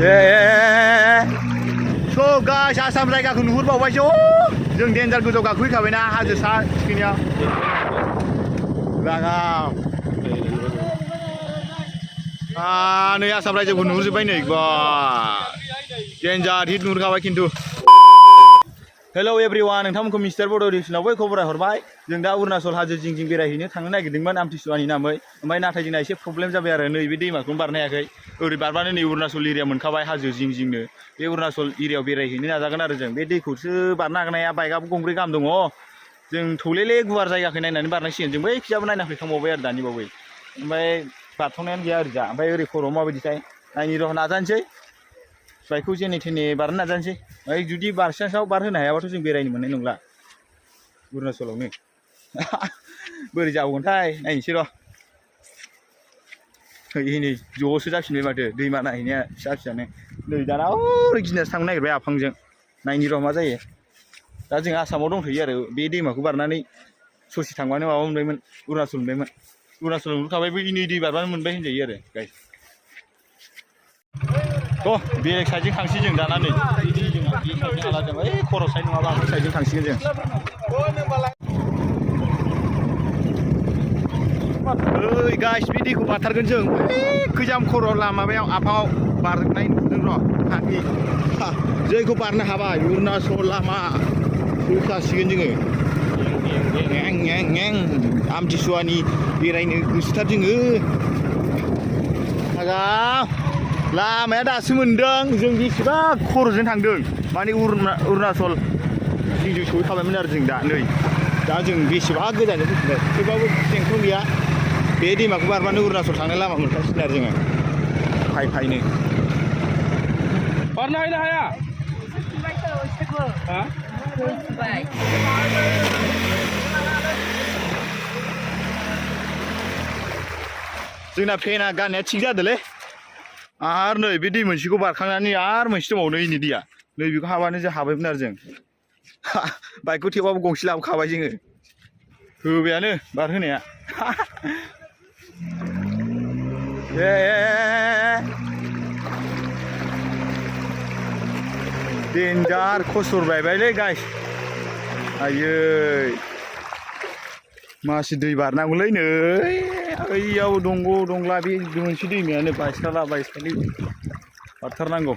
स' गाइस आसाम जायगाखौ नुहुरबावबाय ज' जों देन्जार गोजौ गाखोहैखाबायना हाजो सा थिखिनियाव लागाव नै आसाम रायजोखौ नुहुरजोब्बाय नै बा देन्जार हिट नुहुरखाबाय खिन्थु हेलौ एभरिवान नोंथांमोनखौ मिस्टार बड' रिसनाव बै खबर हरबाय जों दा अरुणाचल हाजो जिं जिं बेरायहैनो थांनो नागिरदोंमोन आमथिसुवानि नामै ओमफ्राय नाथाय जोंना एसे प्रब्लेम जाबाय आरो नैबे दैमाखौनो बारनो हायाखै ओरै बारबानो नै अरुणाचल एरिया मोनखाबाय हाजो जिं जिंनो बे अरुणाचल एरियायाव बेरायहैनो नाजागोन आरो जों बे दैखौसो बारनो हागोन हाया बाइकआबो गंब्रै गाहाम दङ जों थौलेले गुवार जायगाखौ नायनानै बारनांसिगोन जों बैखिजाबो नायना फैखांबावबाय आरो दानि बावै ओमफ्राय बारथ'नायानो गैया ओरैजा ओमफ्राय ओरै खर'आव माबायदिथाय नायनि र' नाजानोसै बाइकखौ जेने थेने बारनो नाजानोसै ओमफ्राय जुदि बारसान्सआव बारहोनो हायाबाथ' जों बेरायनो मोननाय नंला अरुणाचलावनो बोरै जाबावगोनथाय नायनोसै र' नै ज'सो जाफिनबाय माथो दैमा नायहैनाया फिसा फिसानो नै दाना ओरै गिनासो थांनो नागिरबाय आफांजों नायनि र' मा जायो दा जों आसामाव दंथ'यो आरो बे दैमाखौ बारनानै ससे थांबानो माबा मोनबायमोन अरुणाचल मोनबायमोन अरुणाचलाव नुखाबाय बै नै दै बारबानो मोनबाय होनजायो आरो गाइस बेलेग साइडजों थांसै जों दाना नै दैजों बे साइडजों हाला जों ओइ खर' साइड नङाबा आफां साइडजों थांसिगोन जों ओइ गाइस बे दैखौ बारथारगोन जों गोजाम खर' माबायाव आफाङाव बारनाय नुदों र' थांनि जोंखौ बारनो हाबाय अरुणाचल लामा सौखासिगोन जोङो आमथिसुवानि बेरायनो गोसोथार जोङो लामाया दासो मोनदों जों बेसेबा खर'जों थांदों माने अरुणाचल जिंजों सहैखाबायमोन आरो जों दा नै दा जों बेसेबा गोजानजों फैफिनबाय थेवबाबो टेनसन गैया बे दैमाखौ बारबानो अरुणाचल थांनाय लामा मोनखासिगोन आरो जोङो फाइ फाइनो बारनो हायो ना हाया जोंना फेना गाननाया थिग जादोंलै आरो नै बे दै मोनसेखौ बारखांनानै आरो मोनसे दंबावो नैनि दैया नै बेखौ हाबानो जों हाबायमोन आरो जों बाइकखौ थेवबाबो गंसे लाबोखाबाय जोङो होबायानो बारहोनाया देन्जार खस्थ' बायबायलै गाइस आयै मासि दै बारनांगौलै नै ओइयाव दंग' दंला बे मोनसे दैमायानो बायस्राला बारथारनांगौ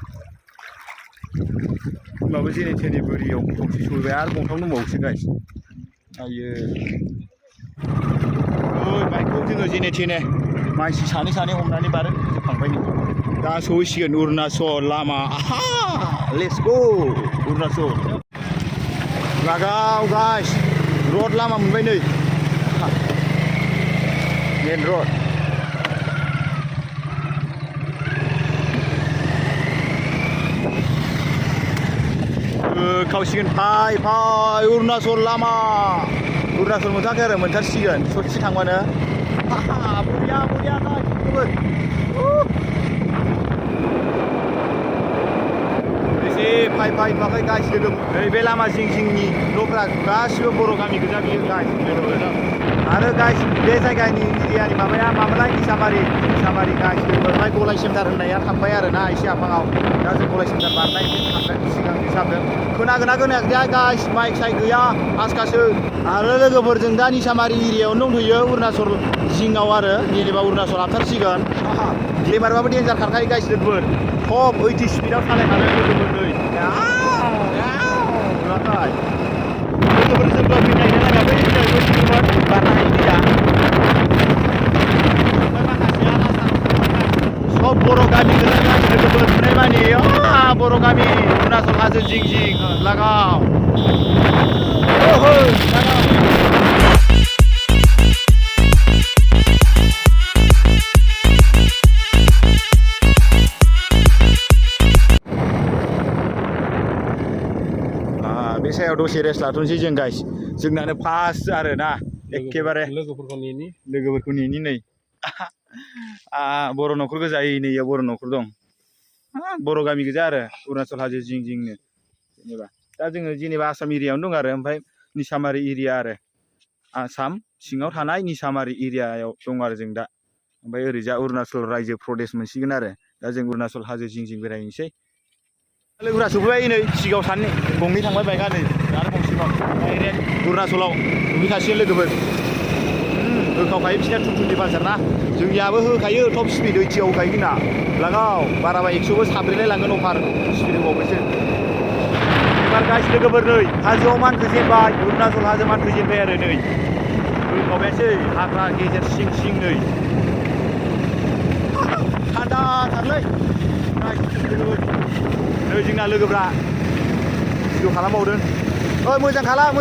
होनबाबो जेने थेने बोरियाव गंसे सहैबाय आरो गंथाम दंबावोसो गाइस आयै बाइकखौ जोङो जेने थेने मानसि सानै हमनानै बारहोखांबाय दा सहैसिगोन अरुणाचल लामा लेट्स गो अरुणाचल लागाव गाइस रड लामा मोनबाय नै मेन रड खावसिगोन फाइ अरुणाचल लामा अरुणाचल मोनथाराखै आरो मोनथारसिगोन ससे थांबानो बरिया एसे फाइ नुवाखै गाइस लोगो बे लामा जिं जिंनि न'फ्रा गासिबो बर' गामि गोजा बियो गाइस आरो गाइस बे जायगानि एरियानि माबाया माबालाय निसामारि गाइस ओमफ्राय गलाय सेन्टार होननाया थांबाय आरो ना एसे आफाङाव दा जों गलाय सेन्टार बारनाय सिगां हिसाबजों खोनागोना खोनायाखै गाइस माइक साइक गैया आसखासो आरो लोगोफोरजों दा निसामारि एरियायावनो दंथ'यो अरुणाचल जिङाव आरो जेनेबा अरुणाचल हाबथारसिगोन ग्लेमारबाबो देन्जार खारखायो गाइस लोगोफोर टप 80 स्पिडआव सालायखानाय लोगोफोर नै लोगोफोरजों फैनायनो लागा बै बारनो हायो दैया सब बर' गामि गोजा लोगोफोर नुनाय मानि बर' गामि अरुणाचल हाजो जिं जिं लागाव बे सायाव दसे रेस्ट लाथ'नोसै जों गाइस जोंनानो फार्स्ट आरो ना एखेबारे लोगोफोरखौ नेनि नै बर' न'खर गोजा नैयाव बर' न'खर दं बर' गामि गोजा आरो अरुणाचल हाजो जिं जिंनो दा जोङो जेनेबा आसाम एरियायावनो दं आरो ओमफ्राय निसामारि एरिया आरो आसाम सिङाव थानाय निसामारि एरियायाव दं आरो जों दा ओमफ्राय ओरैजा अरुणाचल रायजो प्रदेश मोनसिगोन आरो दा जों अरुणाचल हाजो जिं जिं बेरायनोसै लोगोफोरा सफैबाय नै सिगाङाव सानै गंनै थांबाय बाइकआ नै आरो गंसेबाव डाइरेक्ट अरुणाचलाव दुगैखासिगोन लोगोफोर होखावखायो बिसिना 220 पालसार ना जोंनियाबो होखायो टप स्पिड 80 होखायो जोंना लागाव बाराबा 100बो साब्रैलाय लांगोन अफार स्पिड होबावबायसो एबार गाइस लोगोफोर नै हाजोआव मानखोजेनबाय अरुणाचल हाजो मानखोजेनबाय आरो नै होखावबायसै हाग्रा गेजेर सिं सिं नै थान्दाथारलै लोगोफोर नै जोंना लोगोफ्रा भिडिअ खालामबावदों ओइ मोजां खालाम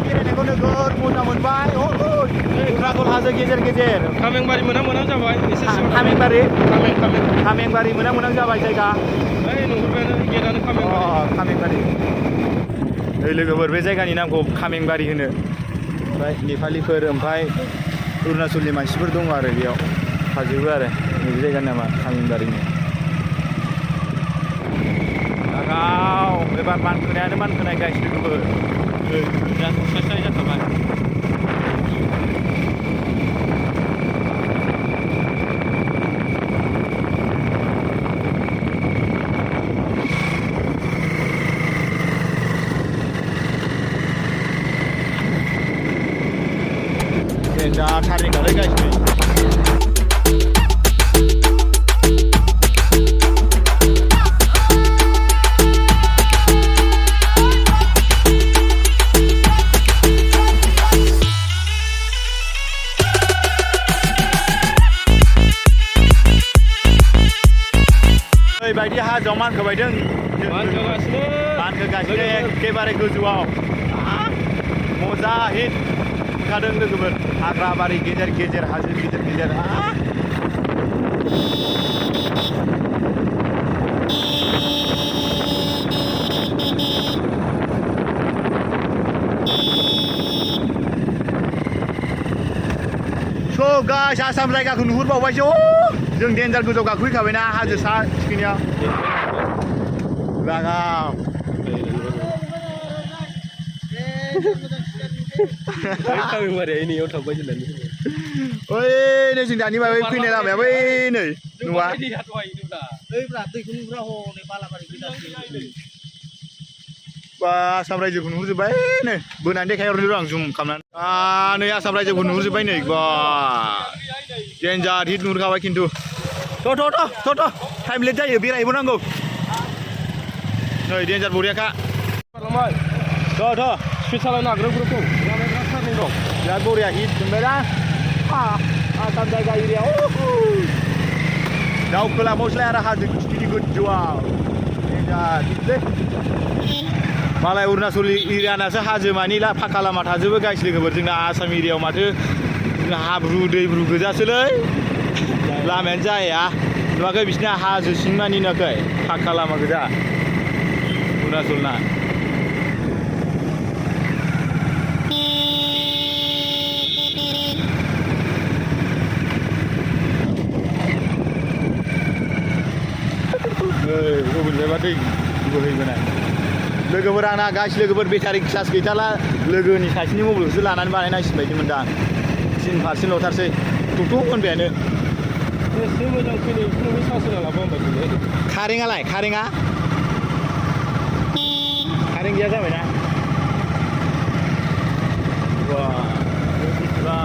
बेरायनायखौ नोगोद मोजां मोनबाय अरुणाचल हाजो गेजेर खामेंबारि मोना जाबाय एसे खामेंबारि मोना जाबाय जायगा नुहुरबायानो गेटआनो खामेंबारि नै लोगोफोर बे जायगानि नामखौ खामेंबारि होनो ओमफ्राय नेपालिफोर ओमफ्राय अरुणाचलनि मानसिफोर दङ आरो बेयाव थाजोबो आरो नैबे जायगानि नामा खामेंबारिनि लागाव एबार मानखोनायानो मानखोनाय गाइस लोगोफोर जाथाबाय दा थारिं गालाय गासिनो बायदि हाजोआव मानखोबायदों मानखोगासिनो एखेबारे गोजौआव मजा हिट ओंखारदों लोगोफोर हाग्रा बारि गेजेर हाजो गेजेर स' गाइस आसाम जायगाखौ नुहुरबावबायसो जों डेन्जार गोजौ गाखोहैखाबायना हाजो सा थिखिनियाव लागाव ओइ नै जों दानि माबायाव फैनाय लामाया बै नै नुवा बा आसाम रायजोखौ नुहुरजोब्बाय नै बोनानै देखायहरनो आं जुम खालामनानै नै आसाम रायजोखौ नुहुरजोब्बाय नै बा डेन्जार हिट नुहुरखाबाय खिन्थु थ' टाइम लेट जायो बेरायहैबावनांगौ नै डेन्जार बरियाखा थ' स्पिड सालायनो हाग्रा ग्रुपखौ बिराद बरिया हिट मोनबायना आसाम जायगा एरिया दावखोलांबावसैलाय आरो हाजो खिथिनि गोजौआव मालाय अरुणाचल एरियानासो हाजो मानि फाखा लामा थाजोबो गाइस लोगोफोर जोंना आसाम एरियायाव माथो हाब्रु दैब्रु गोजासोलै लामायानो जाया नुवाखै बिसिना हाजो सिं मानि नुवाखै फाखा लामा गोजा अरुणाचलना बबेनिफ्रायबा दै बोहैबोनाय लोगोफोर आंना गाइस लोगोफोर बेटारि चार्ज गैथारला लोगोनि सासेनि मबाइलखौसो लानानै बानायनांसिगोन बायदि मोनदां 3% ल'थारसै थुथु होनबायानो एसे मोजां फैनो नोंनि चार्ज होना लाबो होनबाय कारेन्टआलाय कारेन्टआ कारेन्ट गैया जाबायना बा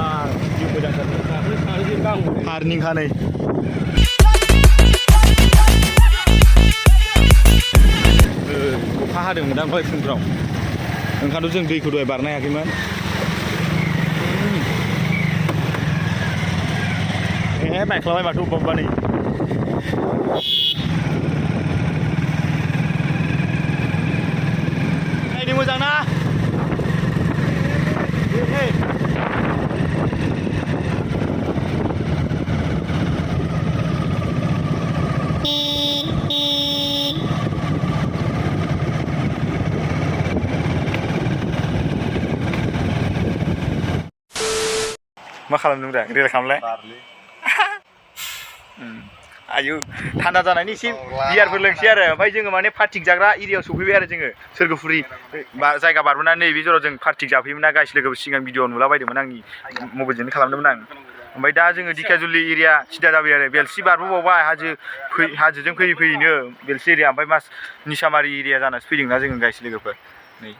बिसिबां मोजांथार हारनिंखा नै अखा हादोंमोन दा दहाय फुंफ्राव ओंखायनोथ' जों दैखौ दहाय बारनो हायाखैमोन बायख्लाबाय माथो अबेबा नै नायनो मोजां ना मा खालामदों दा रिल खालामलाय आयु थान्दा जानायनि एसे बियारफोर लोंसै आरो ओमफ्राय जोङो माने पार्टिक जाग्रा एरियायाव सफैबाय आरो जोङो सोरगोफुरि जायगा बारबोनानै नैबे जराव जों पार्टिक जाफैयोमोन ना गाइस लोगोफोर सिगां भिडिअ नुलाबायदोंमोन आंनि मबाइलजोंनो खालामदोंमोन आं ओमफ्राय दा जोङो दिखियाजुलि एरिया सिदा जाबाय आरो बेलसि बारबोबावबाय हाजोजों फैयै फैयैनो बेलसि एरिया ओमफ्राय मास निसामारि एरिया जानासो फैदोंना जोङो गाइस लोगोफोर नै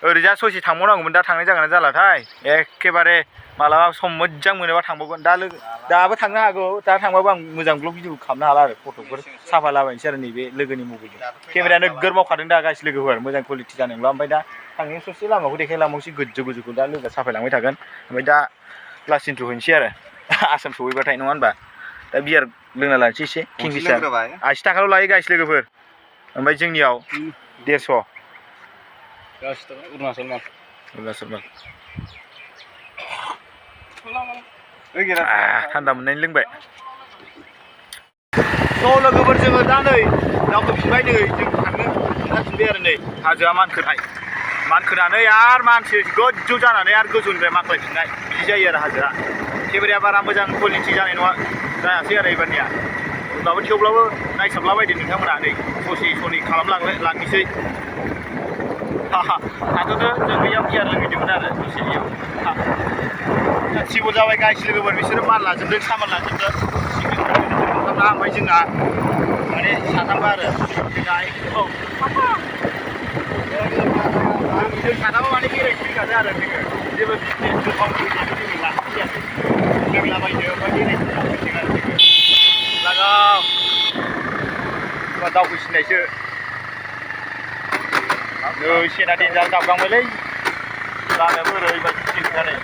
ओरैजा ससे थांबावनांगौमोन दा थांनाय जागोन ना जालाथाय एखेबारे मालाबा सम मोजां मोनोबा थांबावगोन दाबो थांनो हागौ दा थांबाबो आं मोजां ब्लग भिडिअ खालामनो हाला आरो फट'फोर साफा लाबायनोसै आरो नैबे लोगोनि मबाइलजों केमेराया नोगोर मावखादों दा गाइस लोगोफोर मोजां कुवालिटि जानाय नंला ओमफ्राय दा थांनाय ससे लामाखौ देखायलांबावसै गोजौ गोजौखौ दा लोगोआ साफायलांबाय थागोन ओमफ्राय दा क्लास इन्ट्र हैनोसै आरो आसाम सहैबाथाय नङा होनबा दा बियार लोंना लानोसै एसे किंफिसार 80 थाखाल' लायो गाइस लोगोफोर ओमफ्राय जोंनियाव 150 अरुणाचल माल थान्दा मोननायनि लोंबाय ज' लोगोफोर जोङो दा नै दावखोफिनबाय नै जों थांनो ओंखारफिनबाय आरो नै हाजोआ मानखोनानै आरो मानसि गोजौ जानानै आरो गोजौनिफ्राय माख्लायफिननाय बिदि जायो आरो हाजोआ केमेराया बारा मोजां कुवालिटि जानाय नङा जायासै आरो एबारनिया होमब्लाबो थेवब्लाबो नायसाबलाबायदो नोंथांमोना नै ससे लांनोसै थाथ'दो जों बैयाव बियार लोंहैदोंमोन आरो दसेनियाव गासिबो जाबाय गाइस लोगोफोर बिसोरो माल लाजोबदों सामान लाजोबदों ओमफ्राय जोंना माने साथामबा आरो जोंना जों साथामा माने बेरायनो फैखादों आरो जोङो जेबो बिजनेस गोबां जेबो लाखियाखै लोंलाबायनो ओमफ्राय बेरायनो फैदों आरो जोङो लागाव दावफैसिननायसो नै सेना देन्जार गाबगांबायलै लामायाबो ओरैबायदि गिदिरखानै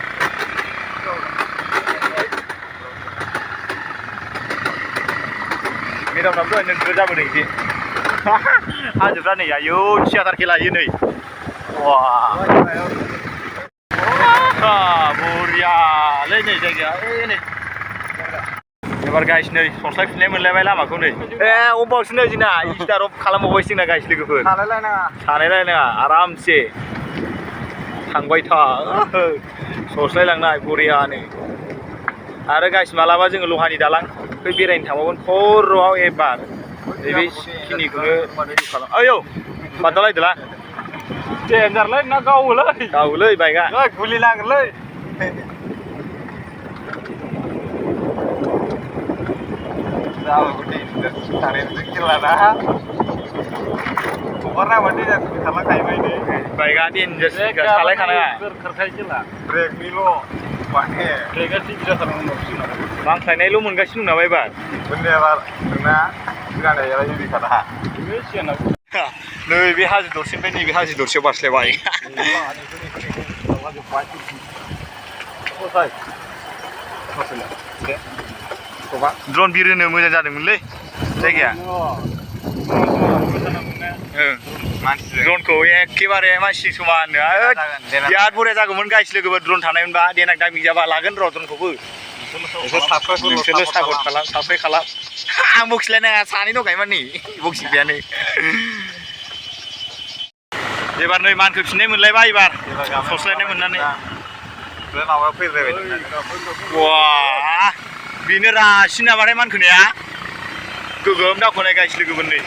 मेदामनाबो दहाय नोगोर जाबोदों एसे हाजोफ्रा नै आयौ थियाटार खेला होयो नै बरियालै नै जायगाया नै एबार गाइस नै सस्लायफिननाय मोनलायबाय लामाखौ नै अबावसो नै जोंना स्टार अफ खालामबावबायसो जोंना गाइस लोगोफोर सानायलायनाङा आरामसे थांबाय था सस्लायलांनाय बरियानो आरो गाइस मालाबा जोङो लहानि दालां फै बेरायनो थांबावगोन खर'आव एबार नैबे खिनिखौनो खालाम आयौ बादालायदोला देन्जारलै ना गावोलै बाइकआ गुलि नांगोनलै बाइकआ देन्जार सालायखानाङा नांख्लायनायल' मोनगासिनो दं नामा एबार नैबे हाजो दरसेनिफ्राय नैबे हाजो दरसेयाव बारस्लायबाय ड्रन बिरहोनो मोजां जादोंमोनलै जायगाया ड्रनखौ एखेबारे मानसि समानो बिराद बरिया जागौमोन गाइस लोगोफोर ड्रन थानायमोनबा देनां दामि जाबा लागोन र' ड्रनखौबो नोंसोरल' सापर्ट खालाम साबस्क्राइब खालाम आं बखिलायनाङा सानै दंखायो मानि बखिग्रायानो एबार नै मानखोफिननाय मोनलायबाय एबार सस्लायनाय मोननानै वाह बेनो रासिन नामाथाय मानखोनाया गोगोम दावखोनाय गाइस लोगोफोर नै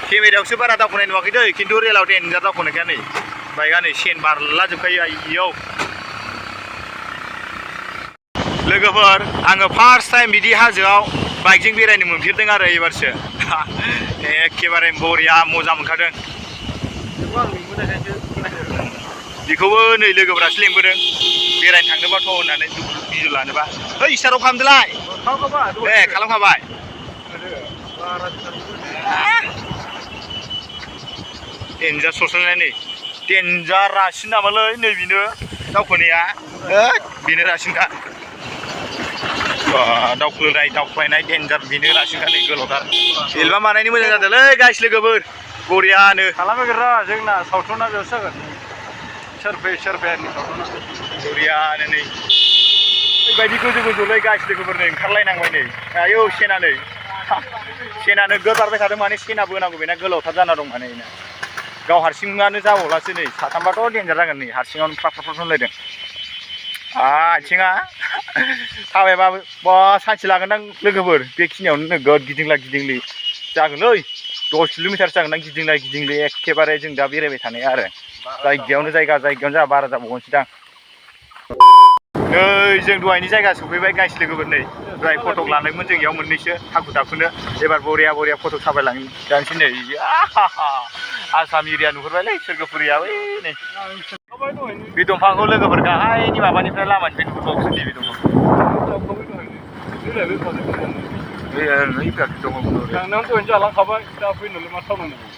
केमेरायावसो बारा दावखोनाय नुवाखै दै खिन्थु रेलाव देन्जार दावखोनायखाय नै बाइकआ नै सेन बारला जोबखायो आइयाव लोगोफोर आङो फार्स्ट टाइम बिदि हाजोआव बाइकजों बेरायनो मोनफेरदों आरो एबारसो एखेबारे बरिया मजा मोनखादों बेखौबो नै लोगोफोरासो लेंबोदों बेरायनो थांनोबाथ' होननानै भिडिअ लानोबा ओइ स्टार्ट खालामदोलाय खालामखाबाय देन्जार सस्लायनाय नै देन्जार रासिन नामालै नै बेनो दावखोनाया बेनो रासिनखा दावख्लायनाय देन्जार बेनो रासिनखा नै गोलावथार एलबाम बानायनो मोजां जादोंलै गाइस लोगोफोर बरियानो खालामगोन र' जोंना सावथुना बेयावसो जागोन सोरफेरनि सावथुना बरियानो नै ओरैबायदि गोजौलै गाइस लोगोफोर नै ओंखारलायनांबाय नै आयौ सेना नोगोर बारबाय थादों माने सेना बोनांगौ बेना गोलावथार जाना दं माने बेना गाव हारसिङानो जाबावलासो नै साथामबाथ' देन्जार जागोन नै हारसिङावनो फ्राफ होनलायदों आथिङा थाबायबाबो बा सानसे लागोनदां लोगोफोर बेखिनियावनो नोगोद गिदिंलि जागोनलै 10 किल'मिटार जागोनदां गिदिंलि एखेबारे जों दा बेरायबाय थानाया आरो जायगायावनो जा बारा जाबावगोनसोदां नै जों दहायनि जायगा सफैबाय गाइस लोगोफोर नै दहाय फटक लानायमोन जों इयाव मोननैसो हाखु दाखुनो एबार बरिया फटक थाबायलांसै नै आसाम एरिया नुहुरबायलै सोरगोफुरिया बै नै बे दंफांखौ लोगोफोर गाहायनि माबानिफ्राय लामानिफ्राय नुहुरबावोसो नै बे दंफांखौ थांनायावनो दहायनो जालांखाबाय दा फैनानै मा खालामनांगौ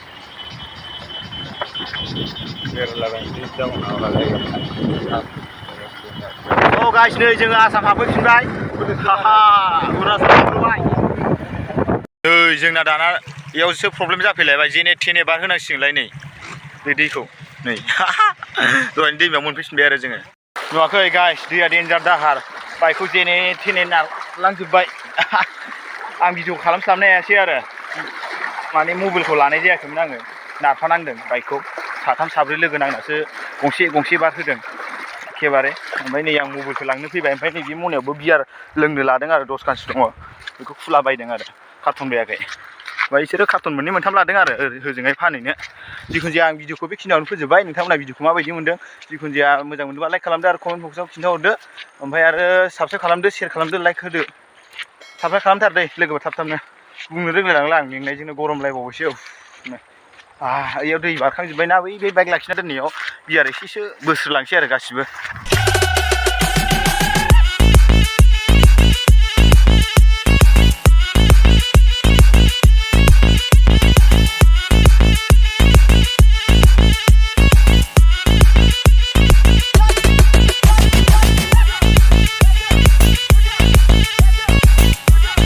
औ गाइस नै जोङो आसाम हाबफैफिनबाय अरुणाचल हाबफैबाय नै जोंना दाना बेयावसो प्रब्लेम जाफैलायबाय जेने थेने बारहोनांसिगोनलाय नै बे दैखौ नै दहायनो दैमायाव मोनफैफिनबाय आरो जोङो नुवाखै गाइस दैया देन्जार दाहार बाइकखौ जेने थेने नारलांजोब्बाय आं भिडिअ खालामस्लाबनो हायासै आरो माने मबाइलखौ लानाय जायाखैमोन आङो नारफानांदों बाइकखौ साथाम साब्रै लोगो नांनासो गंसे बारहोदों एखेबारे ओमफ्राय नै आं मबाइलखौ लांनो फैबाय ओमफ्राय नैबे मनायावबो बियार लोंनो लादों आरो 10 खानसो दङ बेखौ खुला बायदों आरो कार्टन बायाखै ओमफ्राय बिसोरो कार्टन मोननै मोनथाम लादों आरो होजोंहाय फानहैनो जिखुनु जाया आं भिडिअखौ बेखिनियावनो फोजोबबाय नोंथांमोना भिडिअखौ माबायदि मोनदों जिखुनु जाया मोजां मोनदोंबा लाइक खालामदो आरो कमेन्ट बक्सआव खिन्थाहरदो ओमफ्राय आरो साबस्क्राइब खालामदो शेयार खालामदो लाइक होदो साबस्क्राइब खालामथार दे लोगोफोर थाबनो बुंनो रोंलायलांला आं मेंनायजोंनो गरमलायबावोसो इयाव दै बारखांजोब्बायना बै बाइक लाखिना दोननायाव बियार एसेसो बोस्रोलांसै आरो गासिबो